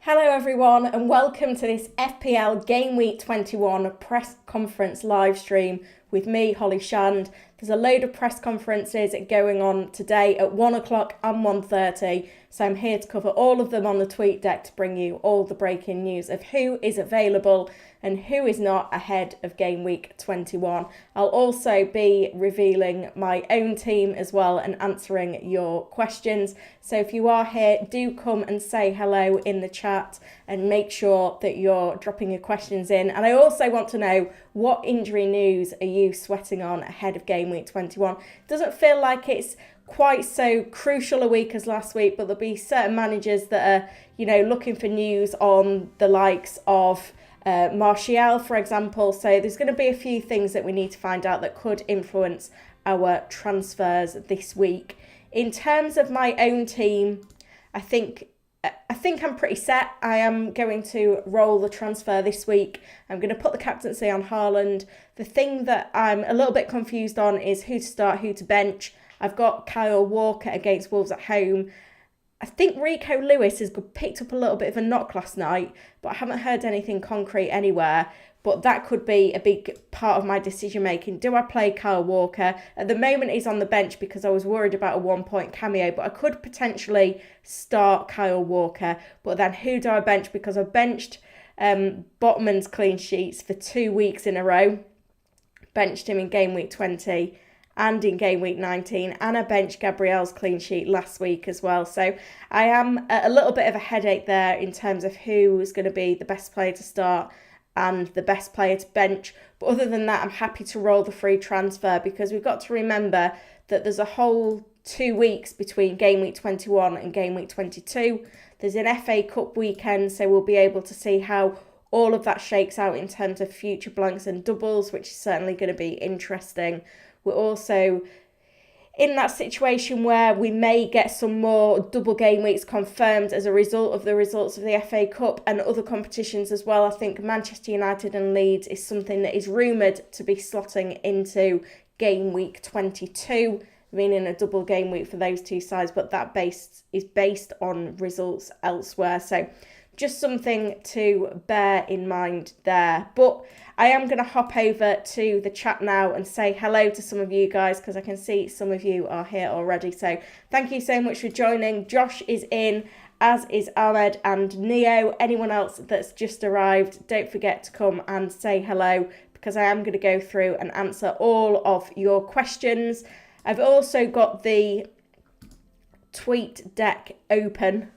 Hello everyone and welcome to this FPL Gameweek 21 press conference live stream with me, Holly Shand. There's a load of press conferences going on today at 1 o'clock and 1:30, so I'm here to cover all of them on the tweet deck to bring you all the breaking news of who is available and who is not ahead of Game Week 21. I'll also be revealing my own team as well and answering your questions. So if you are here, do come and say hello in the chat and make sure that you're dropping your questions in. And I also want to know, what injury news are you sweating on ahead of Game Week 21? It doesn't feel like it's quite so crucial a week as last week, but there'll be certain managers that are, looking for news on the likes of Martial, for example. So there's going to be a few things that we need to find out that could influence our transfers this week. In terms of my own team, I think I'm pretty set. I am going to roll the transfer this week. I'm going to put the captaincy on Haaland. The thing that I'm a little bit confused on is who to start, who to bench. I've got Kyle Walker against Wolves at home. I think Rico Lewis has picked up a little bit of a knock last night, but I haven't heard anything concrete anywhere. But that could be a big part of my decision making. Do I play Kyle Walker? At the moment he's on the bench because I was worried about a 1-point cameo, but I could potentially start Kyle Walker. But then who do I bench? Because I've benched Botman's clean sheets for 2 weeks in a row. Benched him in Game Week 20 and in Game Week 19, and I benched Gabriel's clean sheet last week as well. So I am a little bit of a headache there in terms of who is going to be the best player to start and the best player to bench. But other than that, I'm happy to roll the free transfer because we've got to remember that there's a whole 2 weeks between Game Week 21 and Game Week 22. There's an FA Cup weekend, so we'll be able to see how all of that shakes out in terms of future blanks and doubles, which is certainly going to be interesting. We're also in that situation where we may get some more double game weeks confirmed as a result of the results of the FA Cup and other competitions as well. I think Manchester United and Leeds is something that is rumoured to be slotting into Game Week 22, meaning a double game week for those two sides, but that is based on results elsewhere. So just something to bear in mind there. But I am going to hop over to the chat now and say hello to some of you guys because I can see some of you are here already. So thank you so much for joining. Josh is in, as is Ahmed and Neo. Anyone else that's just arrived, don't forget to come and say hello because I am going to go through and answer all of your questions. I've also got the tweet deck open.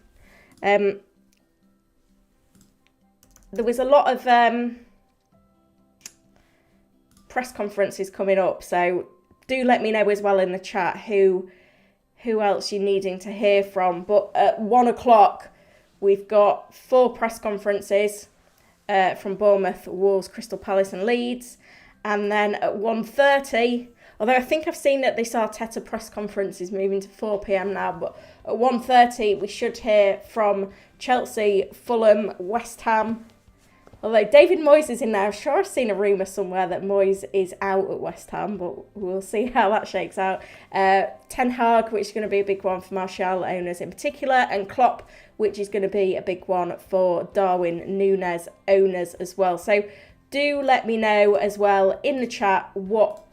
There was a lot of press conferences coming up, so do let me know as well in the chat who else you're needing to hear from. But at 1 o'clock, we've got 4 press conferences from Bournemouth, Wolves, Crystal Palace and Leeds. And then at 1:30, although I think I've seen that this Arteta press conference is moving to 4 p.m. now, but at 1:30 we should hear from Chelsea, Fulham, West Ham. Although David Moyes is in there, I'm sure I've seen a rumour somewhere that Moyes is out at West Ham, but we'll see how that shakes out. Ten Hag, which is going to be a big one for Martial owners in particular, and Klopp, which is going to be a big one for Darwin Núñez owners as well. So do let me know as well in the chat what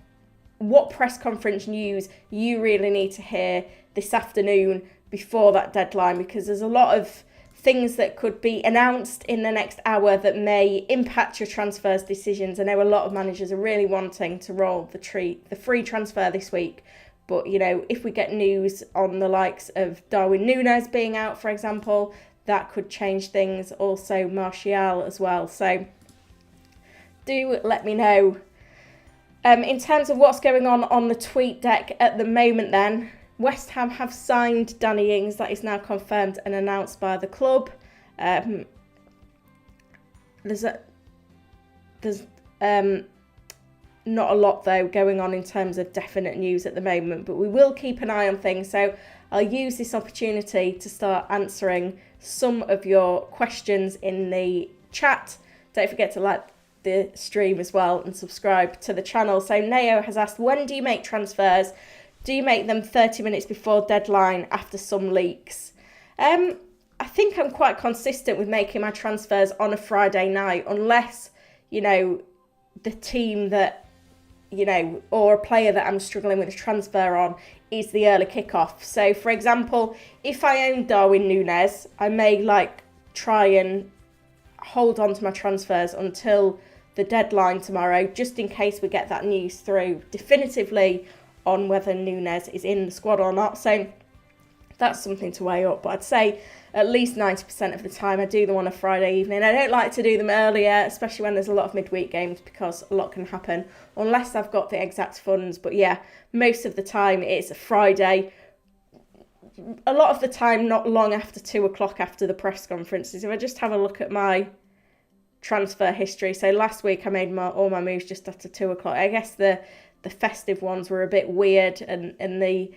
press conference news you really need to hear this afternoon before that deadline, because there's a lot of things that could be announced in the next hour that may impact your transfers decisions. I know a lot of managers are really wanting to roll the free transfer this week, but if we get news on the likes of Darwin Núñez being out, for example, that could change things. Also Martial as well. So do let me know. In terms of what's going on the tweet deck at the moment then, West Ham have signed Danny Ings. That is now confirmed and announced by the club. There's not a lot though going on in terms of definite news at the moment, but we will keep an eye on things. So I'll use this opportunity to start answering some of your questions in the chat. Don't forget to like the stream as well and subscribe to the channel. So Neo has asked, when do you make transfers? Do you make them 30 minutes before deadline after some leaks? I think I'm quite consistent with making my transfers on a Friday night, unless, the team that, or a player that I'm struggling with a transfer on is the early kickoff. So, for example, if I own Darwin Núñez, I may try and hold on to my transfers until the deadline tomorrow, just in case we get that news through definitively on whether Núñez is in the squad or not. So that's something to weigh up. But I'd say at least 90% of the time I do them on a Friday evening. I don't like to do them earlier, especially when there's a lot of midweek games, because a lot can happen unless I've got the exact funds. But yeah, most of the time it's a Friday. A lot of the time not long after 2 o'clock after the press conferences. If I just have a look at my transfer history, so last week I made all my moves just after 2 o'clock. I guess the festive ones were a bit weird, and the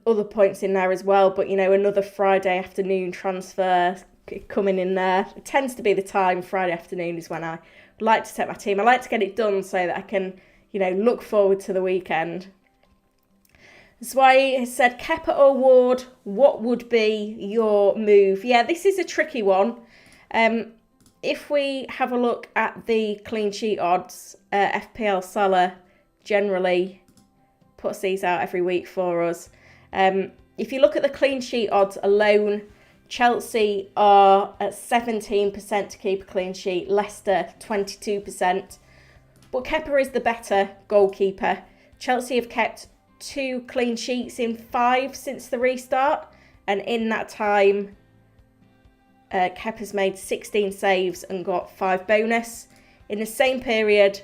other points in there as well, but another Friday afternoon transfer coming in there. It tends to be the time, Friday afternoon is when I like to set my team. I like to get it done so that I can look forward to the weekend. So I said, Kepa or Ward, what would be your move? Yeah, this is a tricky one. If we have a look at the clean sheet odds, FPL Salah generally puts these out every week for us. If you look at the clean sheet odds alone, Chelsea are at 17% to keep a clean sheet, Leicester 22%. But Kepa is the better goalkeeper. Chelsea have kept 2 clean sheets in 5 since the restart, and in that time Kepa's made 16 saves and got 5 bonus. In the same period,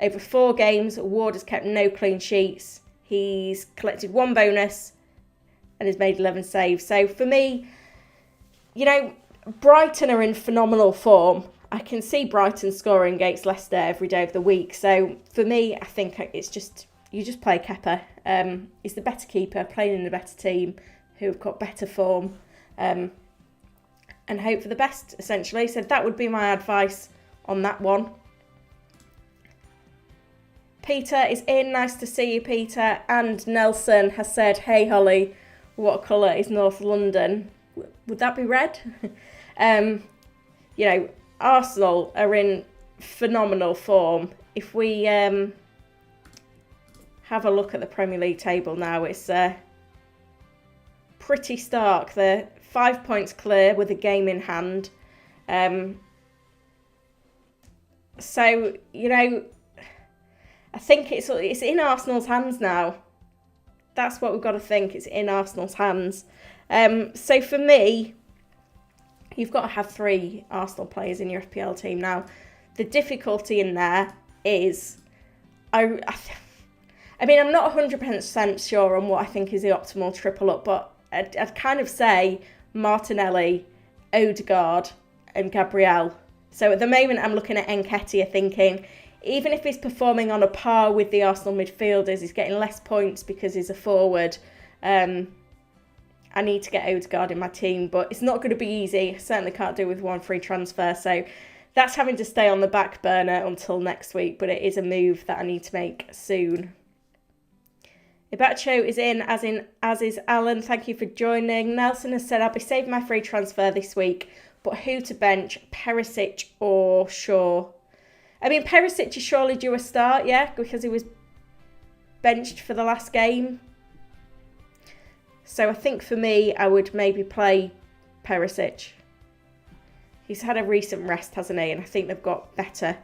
over 4 games, Ward has kept no clean sheets. He's collected 1 bonus and has made 11 saves. So for me, Brighton are in phenomenal form. I can see Brighton scoring against Leicester every day of the week. So for me, I think it's just, you just play Kepa. He's the better keeper, playing in a better team who have got better form, and hope for the best, essentially. So that would be my advice on that one. Peter is in. Nice to see you, Peter. And Nelson has said, hey, Holly, what colour is North London? Would that be red? Arsenal are in phenomenal form. If we have a look at the Premier League table now, it's pretty stark. They're 5 points clear with a game in hand. So, I think it's in Arsenal's hands now. That's what we've got to think. It's in Arsenal's hands. So for me, you've got to have 3 Arsenal players in your FPL team now. The difficulty in there is, I'm not 100% sure on what I think is the optimal triple up, but I'd kind of say Martinelli, Odegaard and Gabriel. So at the moment I'm looking at Nketiah thinking, even if he's performing on a par with the Arsenal midfielders, he's getting less points because he's a forward. I need to get Odegaard in my team, but it's not going to be easy. I certainly can't do it with 1 free transfer. So that's having to stay on the back burner until next week, but it is a move that I need to make soon. Ibacho is in, as is Alan. Thank you for joining. Nelson has said, I'll be saving my free transfer this week, but who to bench, Perisic or Shaw? Perisic is surely due a start, yeah, because he was benched for the last game. So I think for me, I would maybe play Perisic. He's had a recent rest, hasn't he? And I think they've got better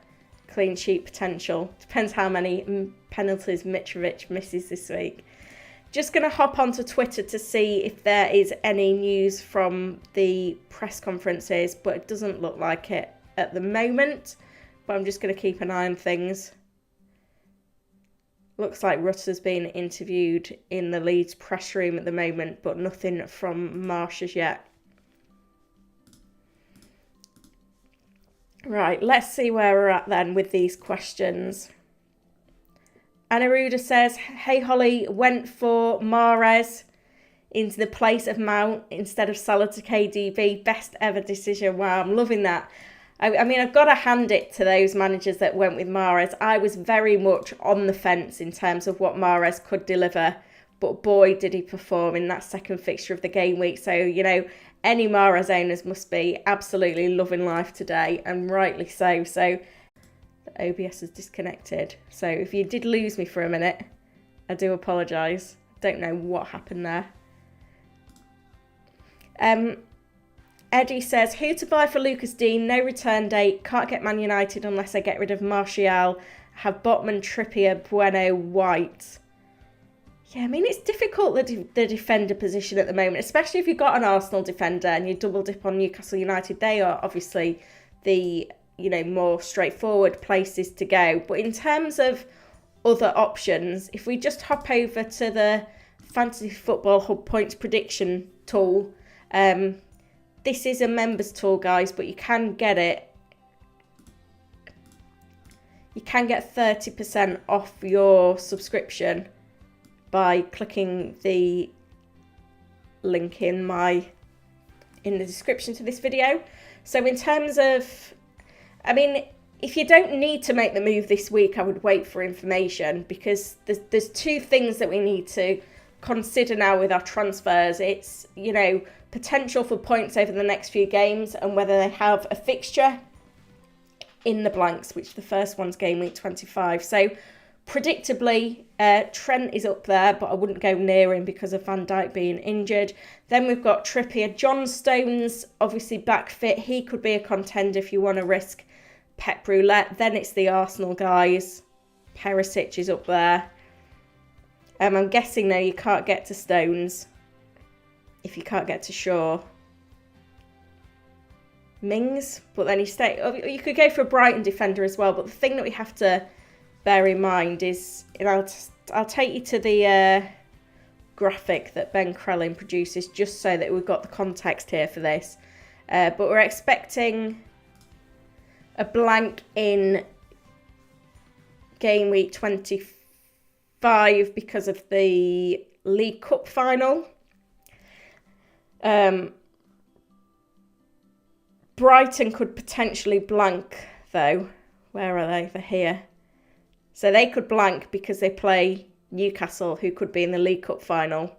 clean sheet potential. Depends how many penalties Mitrovic misses this week. Just going to hop onto Twitter to see if there is any news from the press conferences, but it doesn't look like it at the moment. But I'm just going to keep an eye on things. Looks like Rutter's being interviewed in the Leeds press room at the moment, but nothing from Marsh as yet. Right, let's see where we're at then with these questions. Anaruda says, hey Holly, went for Mahrez into the place of Mount instead of Salah to KDB. Best ever decision. Wow, I'm loving that. I've got to hand it to those managers that went with Mahrez. I was very much on the fence in terms of what Mahrez could deliver, but boy, did he perform in that second fixture of the game week. So, you know, any Mahrez owners must be absolutely loving life today, and rightly so. So, the OBS is disconnected. So, if you did lose me for a minute, I do apologise. Don't know what happened there. Eddie says, who to buy for Lucas Dean? No return date. Can't get Man United unless I get rid of Martial. Have Botman, Trippier, Bueno, White. Yeah, I mean, it's difficult, the defender position at the moment, especially if you've got an Arsenal defender and you double dip on Newcastle United. They are obviously the, you know, more straightforward places to go. But in terms of other options, if we just hop over to the Fantasy Football Hub points prediction tool, this is a members tool, guys, but you can get it. You can get 30% off your subscription by clicking the link in the description to this video. So in terms of, I mean, if you don't need to make the move this week, I would wait for information, because there's two things that we need to consider now with our transfers. It's, you know, potential for points over the next few games and whether they have a fixture in the blanks, which the first one's game week 25. So predictably, Trent is up there, but I wouldn't go near him because of Van Dijk being injured. Then we've got Trippier. John Stones, obviously back fit. He could be a contender if you want to risk Pep Roulette. Then it's the Arsenal guys. Perisic is up there. I'm guessing, though, you can't get to Stones if you can't get to Shaw. Mings, but then you could go for a Brighton defender as well. But the thing that we have to bear in mind is, you know, I'll take you to the graphic that Ben Krellin produces just so that we've got the context here for this. But we're expecting a blank in game week 25 because of the League Cup final. Brighton could potentially blank, though. Where are they? They're here. So they could blank because they play Newcastle, who could be in the League Cup final.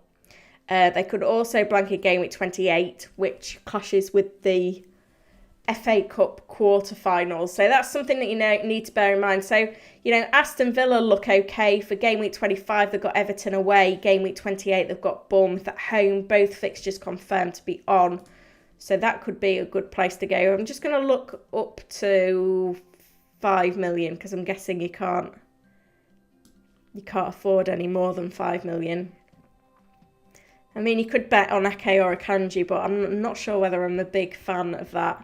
They could also blank in game week 28, which clashes with the FA Cup quarter-finals. So that's something that you need to bear in mind. So, you know, Aston Villa look okay. For game week 25, they've got Everton away. Game week 28, they've got Bournemouth at home. Both fixtures confirmed to be on. So that could be a good place to go. I'm just going to look up to 5 million because I'm guessing you can't afford any more than 5 million. I mean, you could bet on Ake or Akanji, but I'm not sure whether I'm a big fan of that.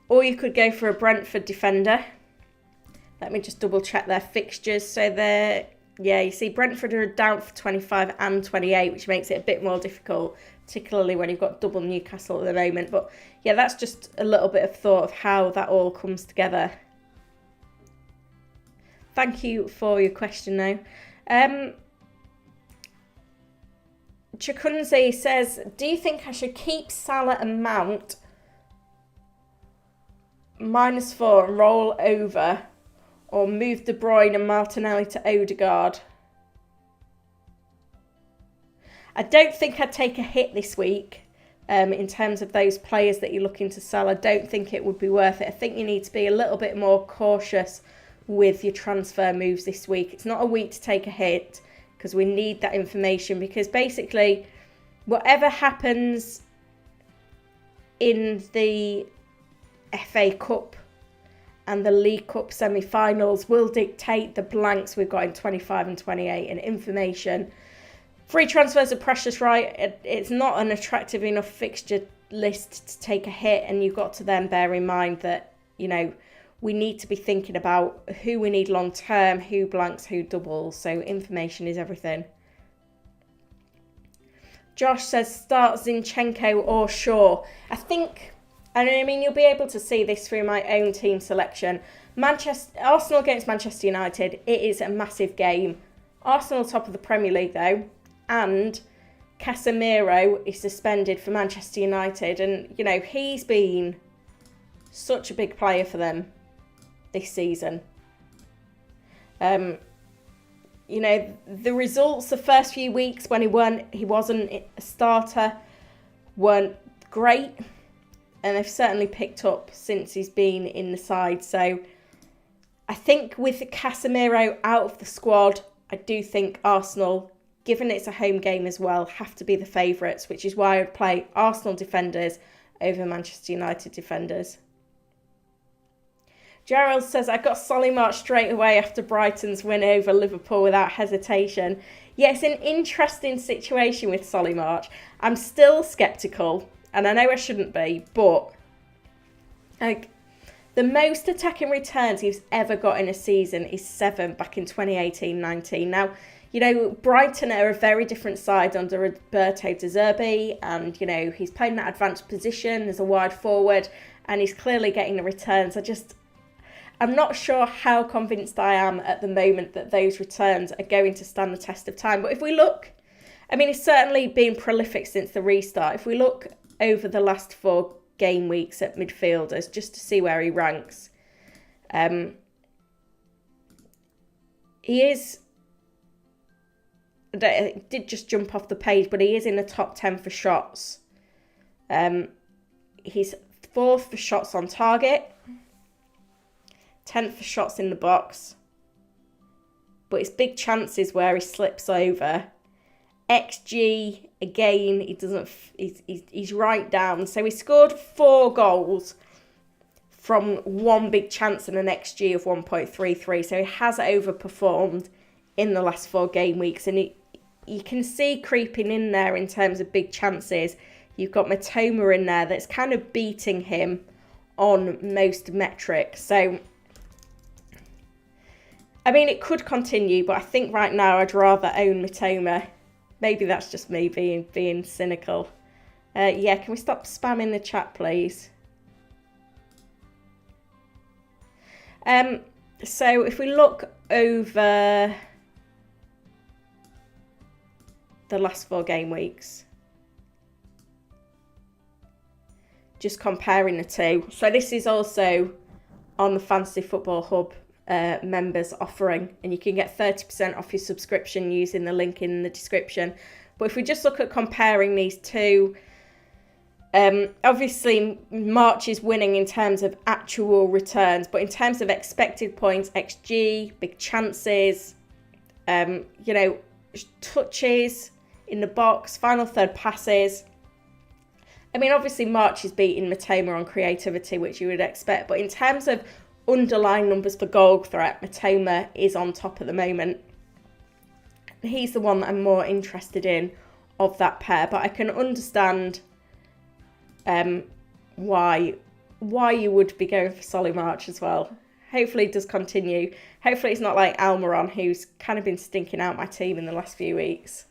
Or you could go for a Brentford defender. Let me just double check their fixtures. So you see Brentford are down for 25 and 28, which makes it a bit more difficult, particularly when you've got double Newcastle at the moment. But yeah, that's just a little bit of thought of how that all comes together. Thank you for your question now. Chakunze says, do you think I should keep Salah and Mount -4 and roll over, or move De Bruyne and Martinelli to Odegaard? I don't think I'd take a hit this week in terms of those players that you're looking to sell. I don't think it would be worth it. I think you need to be a little bit more cautious with your transfer moves this week. It's not a week to take a hit because we need that information, because basically whatever happens in the FA Cup and the League Cup semi-finals will dictate the blanks we've got in 25 and 28, and information. Free transfers are precious, right? It's not an attractive enough fixture list to take a hit, and you've got to then bear in mind that, you know, we need to be thinking about who we need long term, who blanks, who doubles. So information is everything. Josh says start Zinchenko or Shaw. I mean, you'll be able to see this through my own team selection. Arsenal against Manchester United, it is a massive game. Arsenal top of the Premier League though, and Casemiro is suspended for Manchester United, and you know, he's been such a big player for them this season. you know, the results the first few weeks when he wasn't a starter weren't great, and they've certainly picked up since he's been in the side. So I think with Casemiro out of the squad, I do think Arsenal, given it's a home game as well, have to be the favourites, which is why I would play Arsenal defenders over Manchester United defenders. Gerald says, I got Solly straight away after Brighton's win over Liverpool without hesitation. Yeah, it's an interesting situation with Solly. I'm still sceptical, and I know I shouldn't be, but like, the most attacking returns he's ever got in a season is 7 back in 2018-19. Now, you know, Brighton are a very different side under Roberto De Zerbi, and, you know, he's playing that advanced position as a wide forward, and he's clearly getting the returns. I'm not sure how convinced I am at the moment that those returns are going to stand the test of time. But if we look, I mean, he's certainly been prolific since the restart. If we look over the last 4 game weeks at midfielders, just to see where he ranks, he is, it did just jump off the page, but he is in the top 10 for shots. He's 4th for shots on target, 10th for shots in the box, but it's big chances where he slips over. XG, again, he's right down. So he scored 4 goals from 1 big chance and an XG of 1.33. So he has overperformed in the last 4 game weeks, and you can see creeping in there in terms of big chances. You've got Mitoma in there that's kind of beating him on most metrics. So I mean, it could continue, but I think right now I'd rather own Mitoma. Maybe that's just me being cynical. Yeah, can we stop spamming the chat, please? So if we look over the last 4 game weeks, just comparing the two. So this is also on the Fantasy Football Hub members offering, and you can get 30% off your subscription using the link in the description. But if we just look at comparing these two, obviously March is winning in terms of actual returns, but in terms of expected points, XG, big chances, you know, touches in the box, final third passes, I mean, obviously March is beating Mitoma on creativity, which you would expect, but in terms of underlying numbers for goal threat, Mitoma is on top at the moment. He's the one that I'm more interested in of that pair, but I can understand why you would be going for Solly March as well. Hopefully it does continue. Hopefully it's not like Almiron, who's kind of been stinking out my team in the last few weeks.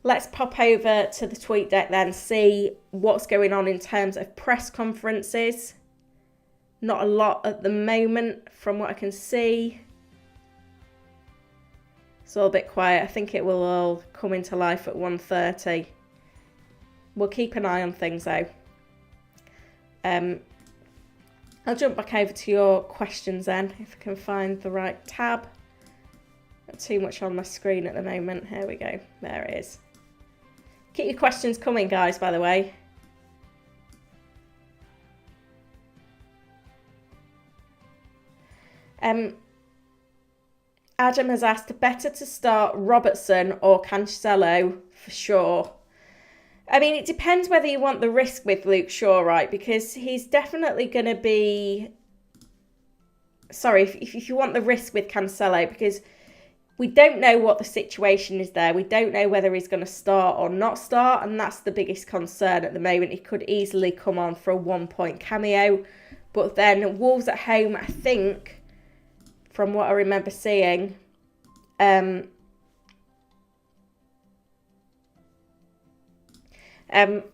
Let's pop over to the tweet deck then, see what's going on in terms of press conferences. Not a lot at the moment from what I can see. It's all a bit quiet. I think it will all come into life at 1:30. We'll keep an eye on things though. I'll jump back over to your questions then, if I can find the right tab. Not too much on my screen at the moment. Here we go. There it is. Keep your questions coming, guys, by the way. Adam has asked, better to start Robertson or Cancelo for sure. I mean, it depends whether you want the risk with Luke Shaw, right? Because he's definitely going to be... Sorry, if you want the risk with Cancelo, because we don't know what the situation is there. We don't know whether he's going to start or not start, and that's the biggest concern at the moment. He could easily come on for a 1-point cameo. But then Wolves at home, I think... From what I remember seeing,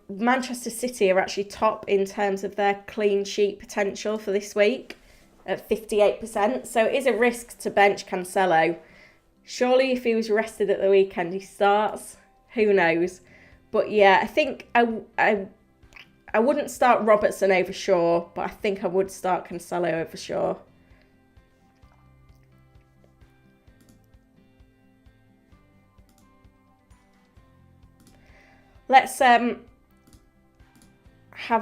Manchester City are actually top in terms of their clean sheet potential for this week at 58%. So it is a risk to bench Cancelo. Surely if he was rested at the weekend, he starts. Who knows? But yeah, I think I wouldn't start Robertson over Shaw, but I think I would start Cancelo over Shaw. let's have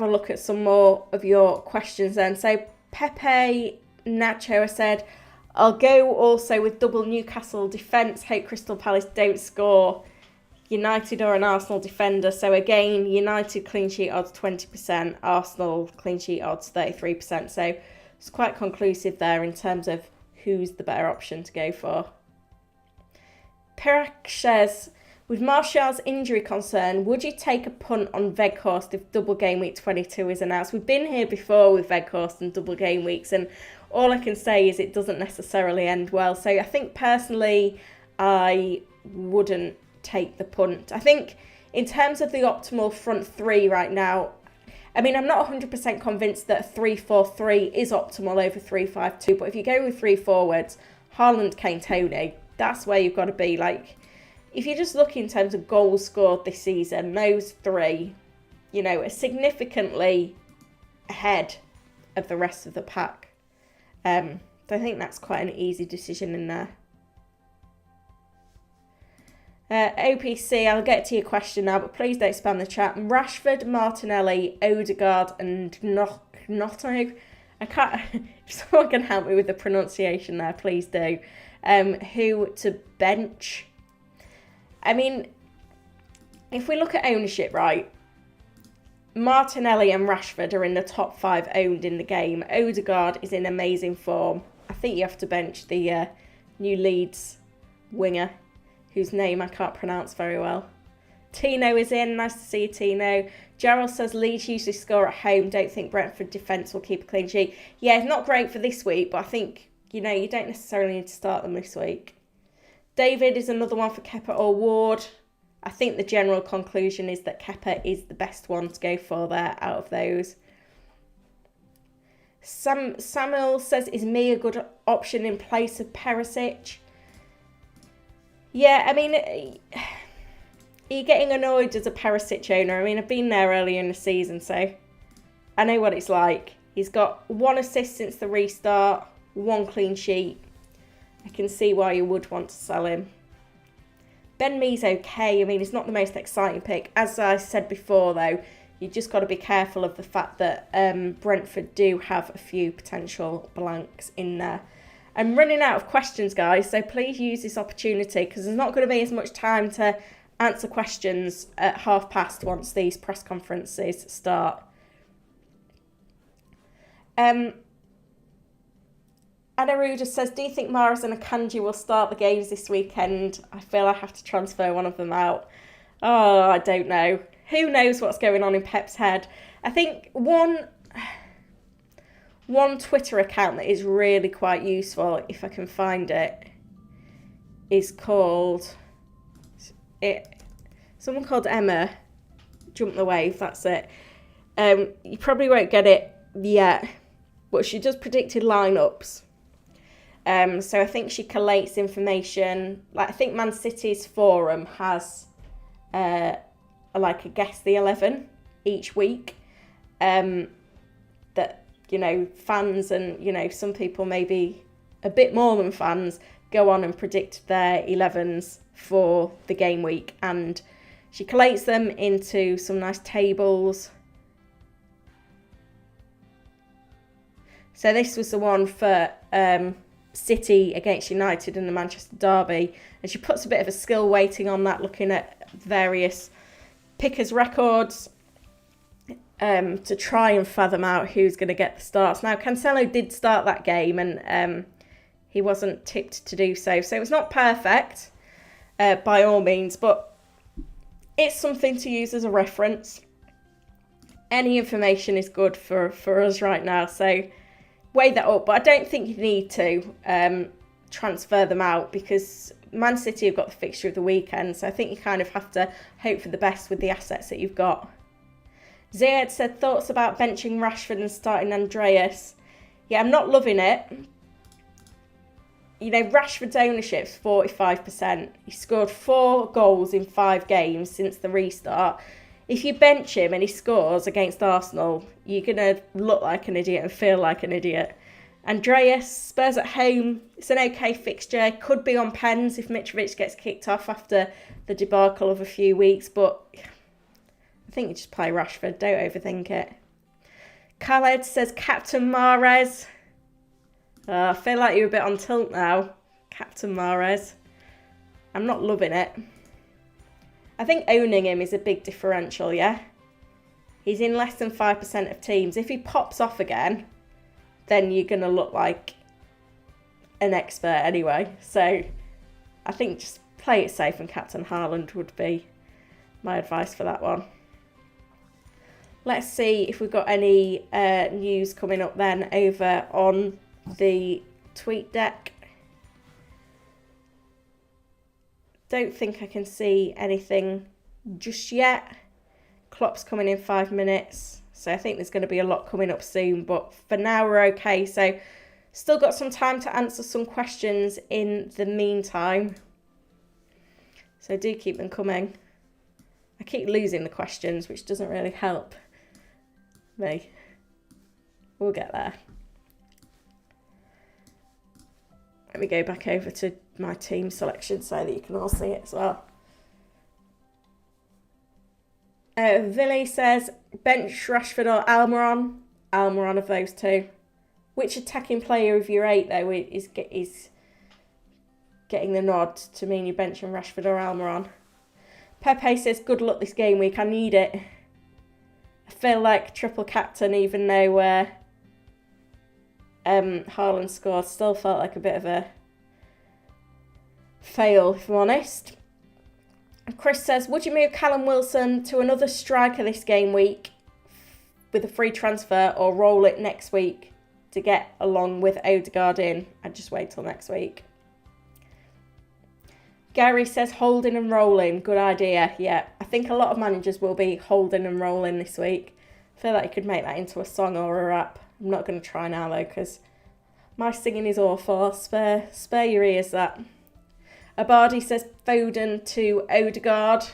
a look at some more of your questions then. So Pepe Nacho said, I'll go also with double Newcastle defence. Hope Crystal Palace don't score. United or an Arsenal defender. So again, United clean sheet odds 20%, Arsenal clean sheet odds 33%. So it's quite conclusive there in terms of who's the better option to go for. Perak says, with Martial's injury concern, would you take a punt on Weghorst if double game week 22 is announced? We've been here before with Weghorst and double game weeks, and all I can say is it doesn't necessarily end well. So I think personally, I wouldn't take the punt. I think in terms of the optimal front three right now, I mean, I'm not 100% convinced that 3-4-3 is optimal over 3-5-2, but if you go with three forwards, Haaland, Kane, Tony, that's where you've got to be. Like, if you just look in terms of goals scored this season, those three, you know, are significantly ahead of the rest of the pack. So I think that's quite an easy decision in there. OPC, I'll get to your question now, but please don't spam the chat. Rashford, Martinelli, Odegaard and Gnotto. I can't, if someone can help me with the pronunciation there, please do. Who to bench? I mean, if we look at ownership, right, Martinelli and Rashford are in the top 5 owned in the game. Odegaard is in amazing form. I think you have to bench the new Leeds winger, whose name I can't pronounce very well. Tino is in. Nice to see you, Tino. Gerald says Leeds usually score at home. Don't think Brentford defence will keep a clean sheet. Yeah, it's not great for this week, but I think, you know, you don't necessarily need to start them this week. David is another one for Kepa or Ward. I think the general conclusion is that Kepa is the best one to go for there out of those. Samuel says, is me a good option in place of Perisic? Yeah, I mean, are you getting annoyed as a Perisic owner? I mean, I've been there earlier in the season, so I know what it's like. He's got 1 assist since the restart, 1 clean sheet. I can see why you would want to sell him. Ben Mee's okay. I mean, he's not the most exciting pick. As I said before, though, you just got to be careful of the fact that Brentford do have a few potential blanks in there. I'm running out of questions, guys, so please use this opportunity because there's not going to be as much time to answer questions at past once these press conferences start. Anaru just says, do you think Mahrez and Akanji will start the games this weekend? I feel I have to transfer one of them out. Oh, I don't know. Who knows what's going on in Pep's head? I think one Twitter account that is really quite useful, if I can find it, is called... someone called Emma, Jump the Wave, that's it. You probably won't get it yet, but she does predicted lineups. So I think she collates information. Like, I think Man City's forum has like a guess the 11 each week. That, you know, fans and, you know, some people maybe a bit more than fans go on and predict their 11s for the game week, and she collates them into some nice tables. So this was the one for City against United in the Manchester derby, and she puts a bit of a skill weighting on that, looking at various pickers' records to try and fathom out who's going to get the starts. Now, Cancelo did start that game, and he wasn't tipped to do so. So it was not perfect by all means, but it's something to use as a reference. Any information is good for us right now, so weigh that up. But I don't think you need to transfer them out because Man City have got the fixture of the weekend, so I think you kind of have to hope for the best with the assets that you've got. Zayed said, thoughts about benching Rashford and starting Andreas? Yeah, I'm not loving it. You know, Rashford's ownership's 45%. He scored 4 goals in 5 games since the restart. If you bench him and he scores against Arsenal, you're going to look like an idiot and feel like an idiot. Andreas, Spurs at home, it's an okay fixture. Could be on pens if Mitrovic gets kicked off after the debacle of a few weeks, but I think you just play Rashford. Don't overthink it. Khaled says Captain Mahrez. I feel like you're a bit on tilt now, Captain Mahrez. I'm not loving it. I think owning him is a big differential, yeah? He's in less than 5% of teams. If he pops off again, then you're going to look like an expert anyway. So I think just play it safe, and Captain Haaland would be my advice for that one. Let's see if we've got any news coming up then over on the tweet deck. Don't think I can see anything just yet. Klopp's coming in 5 minutes, so I think there's going to be a lot coming up soon, but for now we're okay. So still got some time to answer some questions in the meantime, so do keep them coming. I keep losing the questions, which doesn't really help me. We'll get there. Let me go back over to my team selection so that you can all see it as well. Villy says, bench Rashford or Almiron. Almiron of those two. Which attacking player of your 8, though, is getting the nod to mean you're benching Rashford or Almiron? Pepe says, good luck this game week. I need it. I feel like triple captain, even though Haaland scored. Still felt like a bit of a fail, if I'm honest. Chris says, would you move Callum Wilson to another striker this game week with a free transfer, or roll it next week to get along with Odegaard in? I'd just wait till next week. Gary says holding and rolling. Good idea. Yeah, I think a lot of managers will be holding and rolling this week. I feel like you could make that into a song or a rap. I'm not going to try now though, because my singing is awful. Spare your ears that. Abadi says Foden to Odegaard.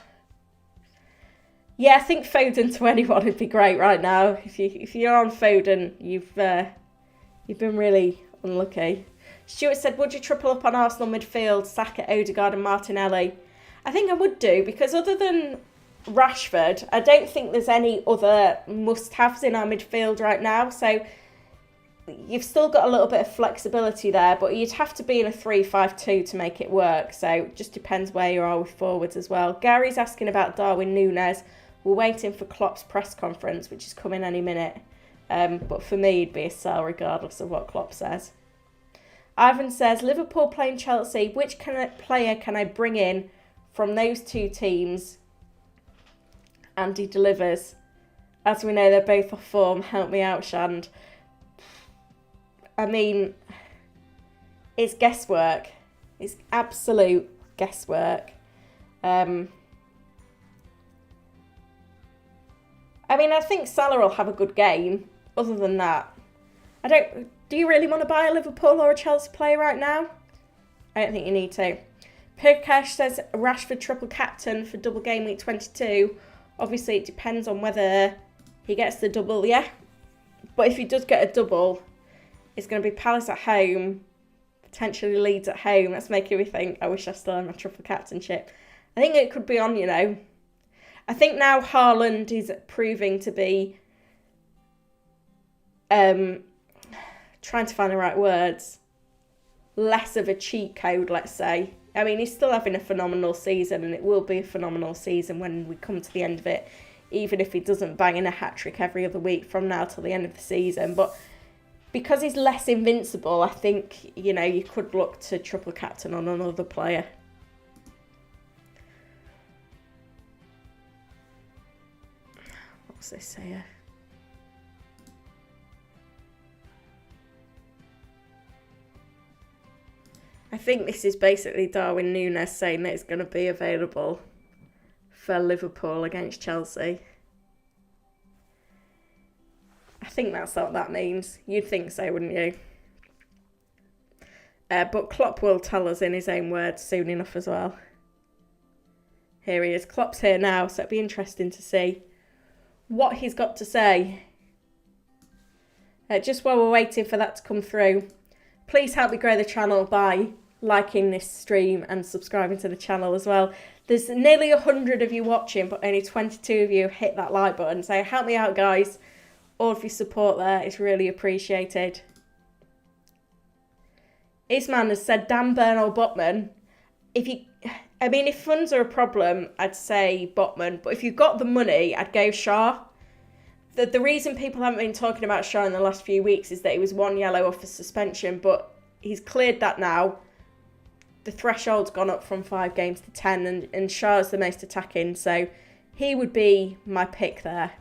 Yeah, I think Foden to anyone would be great right now. If you're on Foden, you've been really unlucky. Stuart said, would you triple up on Arsenal midfield, Saka, Odegaard and Martinelli? I think I would do, because other than Rashford, I don't think there's any other must-haves in our midfield right now. So you've still got a little bit of flexibility there, but you'd have to be in a 3-5-2 to make it work. So it just depends where you are with forwards as well. Gary's asking about Darwin Núñez. We're waiting for Klopp's press conference, which is coming any minute. But for me, it'd be a sell regardless of what Klopp says. Ivan says, Liverpool playing Chelsea. Which player can I bring in from those two teams? And he delivers. As we know, they're both off form. Help me out, Shand. I mean, it's guesswork. It's absolute guesswork. I mean, I think Salah will have a good game. Other than that, do you really want to buy a Liverpool or a Chelsea player right now? I don't think you need to. Pirkesh says Rashford triple captain for double game week 22. Obviously, it depends on whether he gets the double, yeah? But if he does get a double, it's going to be Palace at home, potentially Leeds at home. That's making me think, I wish I still had my triple captainship. I think it could be on, I think now Haaland is proving to be, trying to find the right words, less of a cheat code, let's say. I mean, he's still having a phenomenal season, and it will be a phenomenal season when we come to the end of it, even if he doesn't bang in a hat-trick every other week from now till the end of the season. But because he's less invincible, I think, you could look to triple captain on another player. What's this here? I think this is basically Darwin Núñez saying that it's going to be available for Liverpool against Chelsea. I think that's what that means. You'd think so, wouldn't you? But Klopp will tell us in his own words soon enough as well. Here he is. Klopp's here now, so it'll be interesting to see what he's got to say. Just while we're waiting for that to come through, please help me grow the channel by liking this stream and subscribing to the channel as well. There's nearly 100 of you watching, but only 22 of you hit that like button. So help me out, guys. All of your support there is really appreciated. Isman has said, Dan, Burn or Botman. If funds are a problem, I'd say Botman. But if you've got the money, I'd go Shah. The reason people haven't been talking about Shah in the last few weeks is that he was 1 yellow off a suspension, but he's cleared that now. The threshold's gone up from 5 games to 10, and Shah's the most attacking, so he would be my pick there.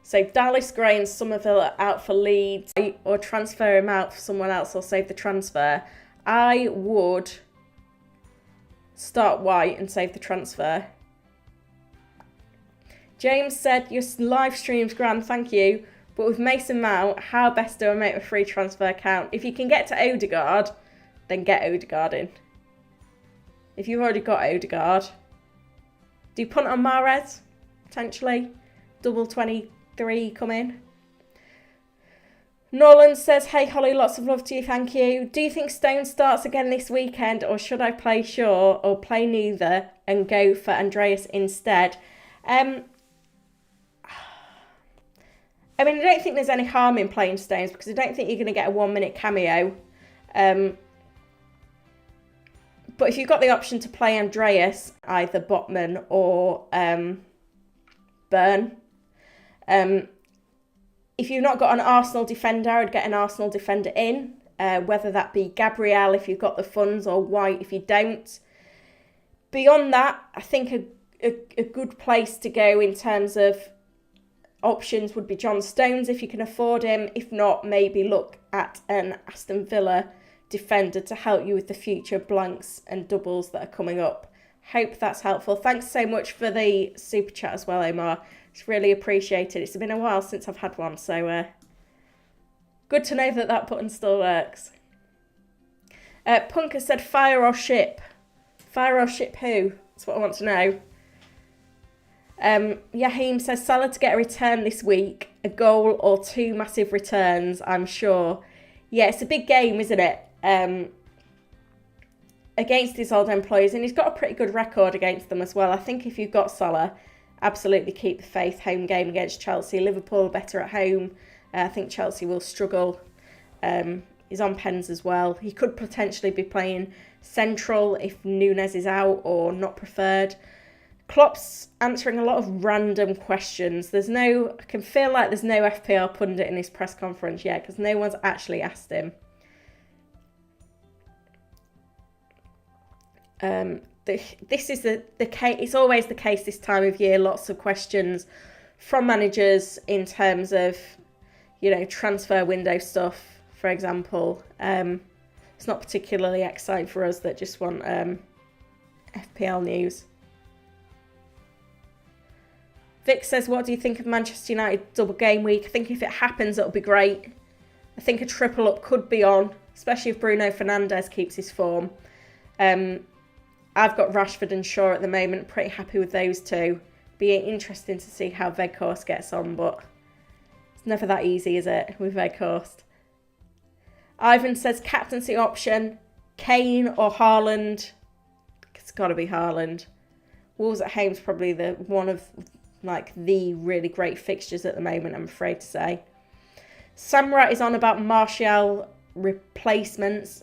So Dallas Gray and Somerville are out for Leeds, or transfer him out for someone else or save the transfer. I would start White and save the transfer. James said, your live stream's grand, thank you. But with Mason Mount, how best do I make a free transfer account? If you can get to Odegaard, then get Odegaard in. If you've already got Odegaard, do you punt on Mahrez? Potentially. Double 23 come in. Nolan says, hey Holly, lots of love to you, thank you. Do you think Stone starts again this weekend, or should I play Shaw or play neither and go for Andreas instead? I don't think there's any harm in playing Stones because I don't think you're going to get a 1 minute cameo. But if you've got the option to play Andreas, either Botman or Burn. If you've not got an Arsenal defender, I'd get an Arsenal defender in, whether that be Gabriel if you've got the funds or White if you don't. Beyond that, I think a good place to go in terms of options would be John Stones if you can afford him. If not, maybe look at an Aston Villa defender to help you with the future blanks and doubles that are coming up. Hope that's helpful. Thanks so much for the super chat as well, Omar. It's really appreciated. It's been a while since I've had one, so good to know that button still works. Punk has said fire or ship. Fire or ship who? That's what I want to know. Yahim says Salah to get a return this week, a goal or 2 massive returns, I'm sure. Yeah, it's a big game, isn't it? Against his old employers, and he's got a pretty good record against them as well. I think if you've got Salah, absolutely keep the faith. Home game against Chelsea. Liverpool better at home. I think Chelsea will struggle. He's on pens as well. He could potentially be playing central if Núñez is out or not preferred. Klopp's answering a lot of random questions. I can feel like there's no FPL pundit in his press conference yet because no one's actually asked him. This is the case. It's always the case this time of year. Lots of questions from managers in terms of, transfer window stuff, for example. It's not particularly exciting for us that just want FPL news. Vic says, what do you think of Manchester United double game week? I think if it happens, it'll be great. I think a triple up could be on, especially if Bruno Fernandes keeps his form. I've got Rashford and Shaw at the moment. Pretty happy with those two. Be interesting to see how Weghorst gets on, but it's never that easy, is it, with Weghorst? Ivan says captaincy option, Kane or Haaland. It's got to be Haaland. Wolves at home is probably one of the really great fixtures at the moment, I'm afraid to say. Samrat is on about Martial replacements.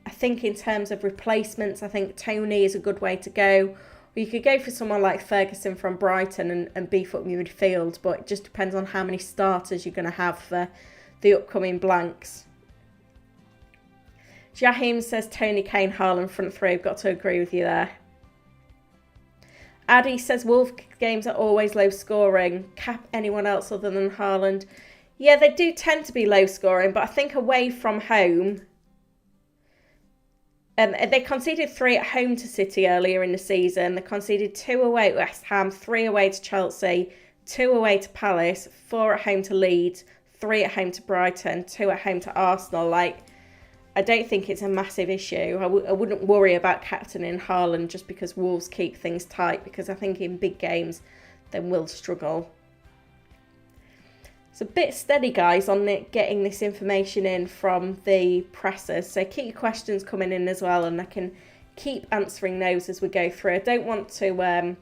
I think in terms of replacements, I think Tony is a good way to go. Or you could go for someone like Ferguson from Brighton and beef up your midfield, but it just depends on how many starters you're going to have for the upcoming blanks. Jahim says Tony, Kane, Haaland front three. I've got to agree with you there. Addy says Wolves games are always low scoring. Cap anyone else other than Haaland? Yeah, they do tend to be low scoring, but I think away from home... they conceded 3 at home to City earlier in the season. They conceded 2 away at West Ham, 3 away to Chelsea, 2 away to Palace, 4 at home to Leeds, 3 at home to Brighton, 2 at home to Arsenal. I don't think it's a massive issue. I wouldn't worry about captaining Haaland just because Wolves keep things tight, because I think in big games they will struggle. It's a bit steady, guys, on getting this information in from the pressers. So keep your questions coming in as well, and I can keep answering those as we go through. I don't want to...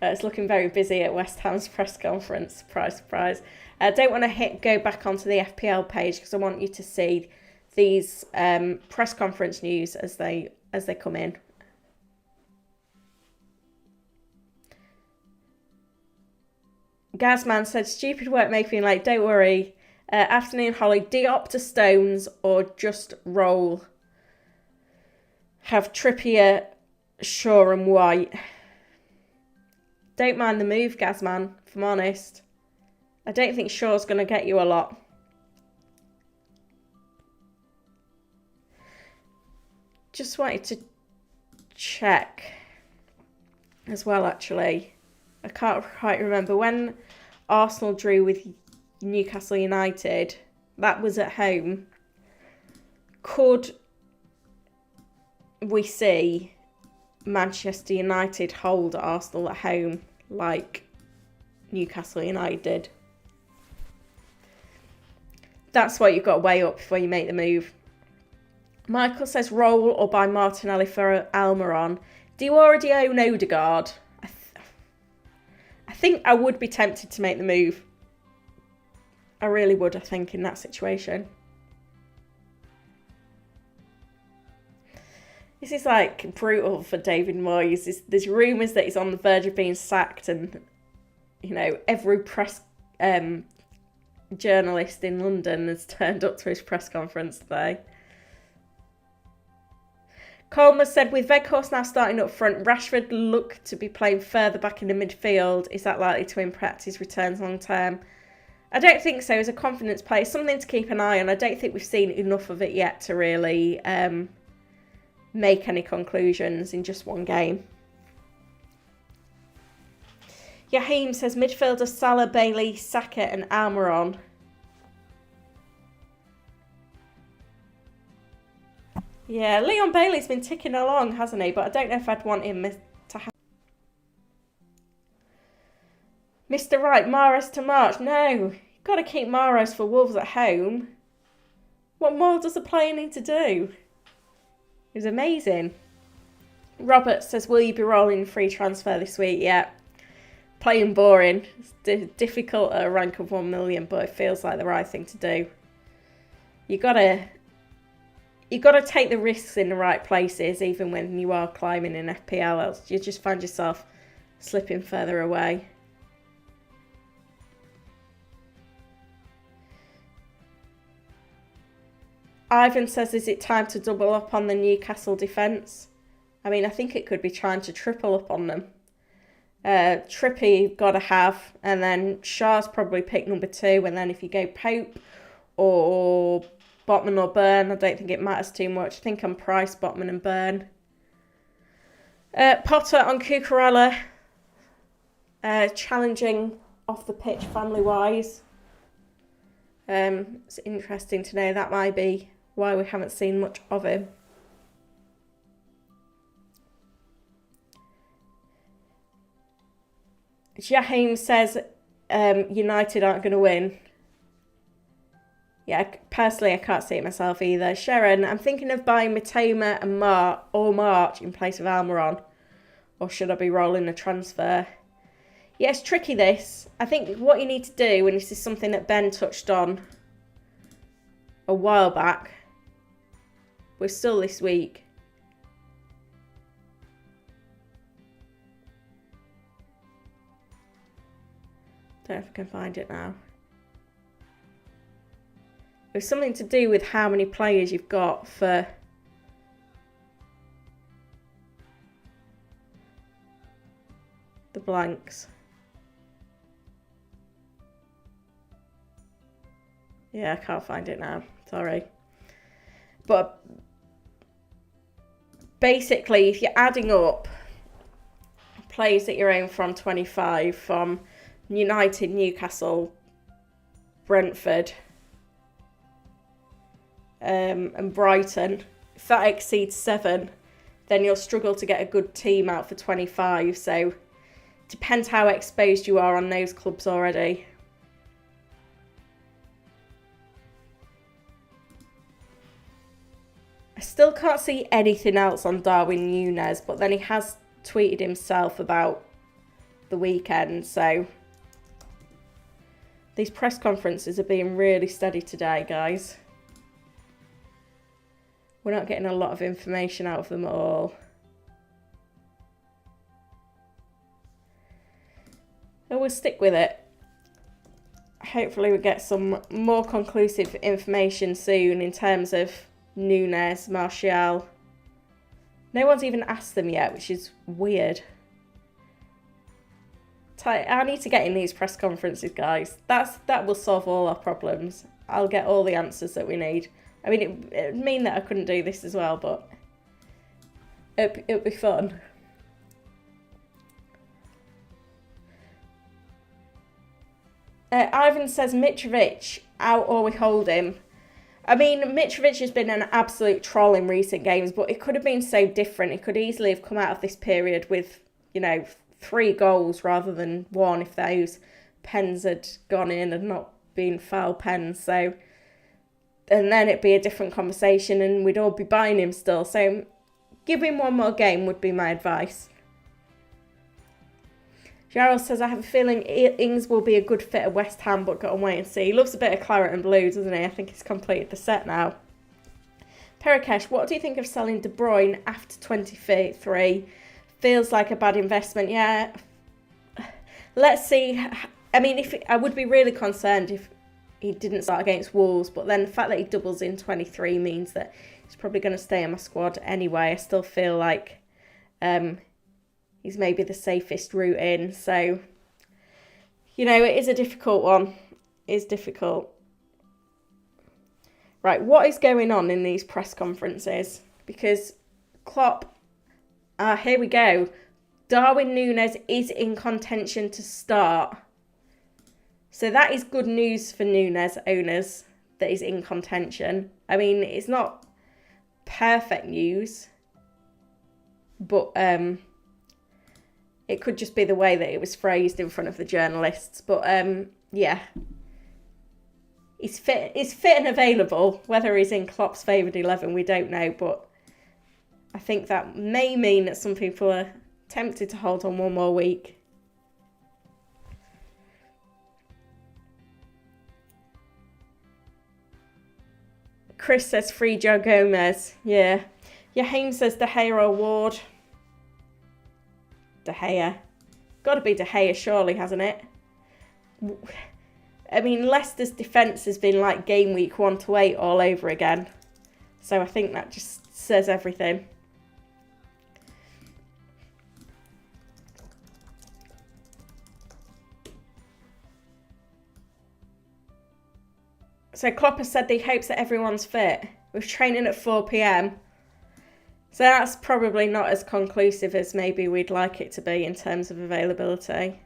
it's looking very busy at West Ham's press conference. Surprise, surprise. I don't want to go back onto the FPL page because I want you to see these press conference news as they come in. Gazman said, stupid work making late, don't worry. Afternoon, Holly, de-opt to Stones or just roll. Have Trippier, Shaw and White. Don't mind the move, Gazman, if I'm honest. I don't think Shaw's going to get you a lot. Just wanted to check as well, actually. I can't quite remember. When Arsenal drew with Newcastle United, that was at home. Could we see Manchester United hold Arsenal at home like Newcastle United did? That's what you've got to weigh up before you make the move. Michael says roll or buy Martinelli for Almiron. Do you already own Odegaard? I think I would be tempted to make the move. I really would, I think, in that situation. This is like brutal for David Moyes. There's rumours that he's on the verge of being sacked, and you know, every press journalist in London has turned up to his press conference today. Coleman said, with Weghorst now starting up front, Rashford looked to be playing further back in the midfield. Is that likely to impact his returns long term? I don't think so. As a confidence player, something to keep an eye on. I don't think we've seen enough of it yet to really make any conclusions in just one game. Yaheem says, midfielder Salah, Bailey, Saka and Almiron. Yeah, Leon Bailey's been ticking along, hasn't he? But I don't know if I'd want him to have... Mr. Wright, Mahrez to March. No, you've got to keep Mahrez for Wolves at home. What more does a player need to do? It was amazing. Robert says, will you be rolling free transfer this week? Yeah. Playing boring. It's difficult at a rank of 1 million, but it feels like the right thing to do. You've got to take the risks in the right places, even when you are climbing in FPL, else you just find yourself slipping further away. Ivan says, is it time to double up on the Newcastle defence? I mean, I think it could be trying to triple up on them. Trippy got to have, and then Shaw's probably pick number 2, and then if you go Pope or Botman or Burn, I don't think it matters too much. I think I'm Price, Botman and Burn. Potter on Cucurella, challenging off the pitch family-wise. It's interesting to know. That might be why we haven't seen much of him. Jaheim says United aren't going to win. Yeah, personally, I can't see it myself either. Sharon, I'm thinking of buying Matoma and March in place of Almiron. Or should I be rolling a transfer? Yeah, it's tricky, this. I think what you need to do, and this is something that Ben touched on a while back, we're still this week. Don't know if I can find it now. It's something to do with how many players you've got for the blanks. Yeah, I can't find it now. Sorry. But basically, if you're adding up players that you're own from 25, from United, Newcastle, Brentford, and Brighton, if that exceeds 7, then you'll struggle to get a good team out for 25. So depends how exposed you are on those clubs already. I still can't see anything else on Darwin Núñez, but then he has tweeted himself about the weekend, so these press conferences are being really steady today, guys. We're not getting a lot of information out of them at all. And we'll stick with it. Hopefully we get some more conclusive information soon in terms of Núñez, Martial. No one's even asked them yet, which is weird. I need to get in these press conferences, guys. That will solve all our problems. I'll get all the answers that we need. I mean, it would mean that I couldn't do this as well, but it'd be fun. Ivan says Mitrovic out or we hold him. I mean, Mitrovic has been an absolute troll in recent games, but it could have been so different. It could easily have come out of this period with, you know, 3 goals rather than 1 if those pens had gone in and not been foul pens. So, and then it'd be a different conversation and we'd all be buying him still. So give him one more game would be my advice. Gerald says, I have a feeling Ings will be a good fit at West Ham, but got to wait and see. He loves a bit of claret and blue, doesn't he? I think he's completed the set now. Perikesh, what do you think of selling De Bruyne after 23? Feels like a bad investment. Yeah. Let's see. I mean, I would be really concerned if he didn't start against Wolves, but then the fact that he doubles in 23 means that he's probably going to stay in my squad anyway. I still feel like he's maybe the safest route in. So, you know, it is a difficult one. It is difficult. Right, what is going on in these press conferences? Because Klopp, here we go. Darwin Núñez is in contention to start. So that is good news for Núñez owners that he's in contention. I mean, it's not perfect news, but it could just be the way that it was phrased in front of the journalists. But yeah, he's fit and available. Whether he's in Klopp's favoured 11, we don't know. But I think that may mean that some people are tempted to hold on one more week. Chris says free Joe Gomez. Yeah. Yahaim says De Gea award. De Gea. Got to be De Gea, surely, hasn't it? I mean, Leicester's defence has been like game week 1 to 8 all over again. So I think that just says everything. So Klopp has said that he hopes that everyone's fit. We're training at 4 p.m. So that's probably not as conclusive as maybe we'd like it to be in terms of availability.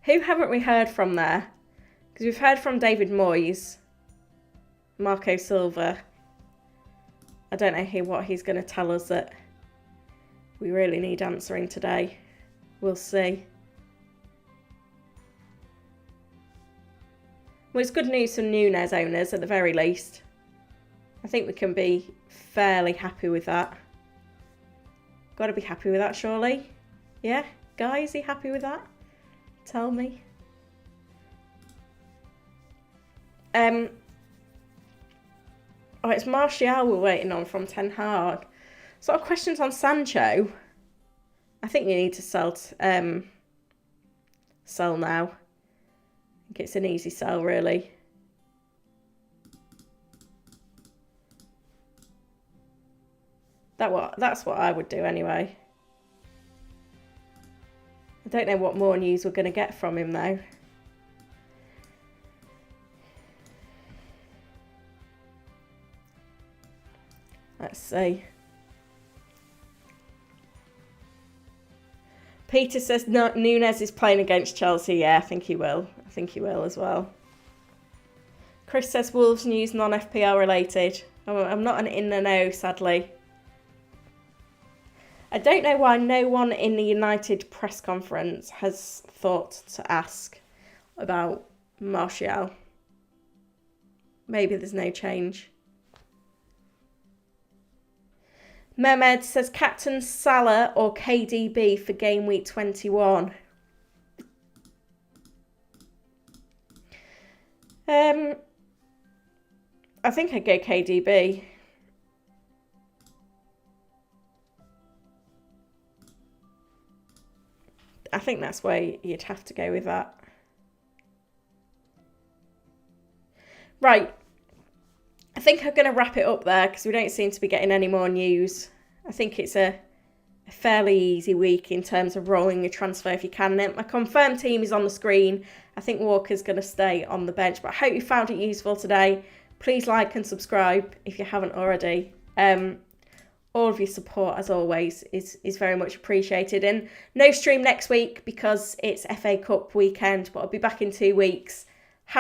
Who haven't we heard from there? Because we've heard from David Moyes, Marco Silva. I don't know what he's going to tell us that we really need answering today. We'll see. Well, it's good news for Núñez owners at the very least. I think we can be fairly happy with that. Got to be happy with that, surely. Yeah? Guys, are you happy with that? Tell me. Oh, it's Martial we're waiting on from Ten Hag. Sort of questions on Sancho. I think you need to sell now. I think it's an easy sell, really. That's what I would do anyway. I don't know what more news we're going to get from him, though. Let's see. Peter says no, Núñez is playing against Chelsea. Yeah, I think he will. I think he will as well. Chris says Wolves news non-FPL related. I'm not an in the know, sadly. I don't know why no one in the United press conference has thought to ask about Martial. Maybe there's no change. Mehmed says captain Salah or KDB for game week 21. I think I'd go KDB. I think that's where you'd have to go with that. Right. I think I'm going to wrap it up there because we don't seem to be getting any more news. I think it's a fairly easy week in terms of rolling a transfer if you can. My confirmed team is on the screen. I think Walker's going to stay on the bench, but I hope you found it useful today. Please like and subscribe if you haven't already. All of your support, as always, is very much appreciated. And no stream next week because it's FA Cup weekend, but I'll be back in 2 weeks.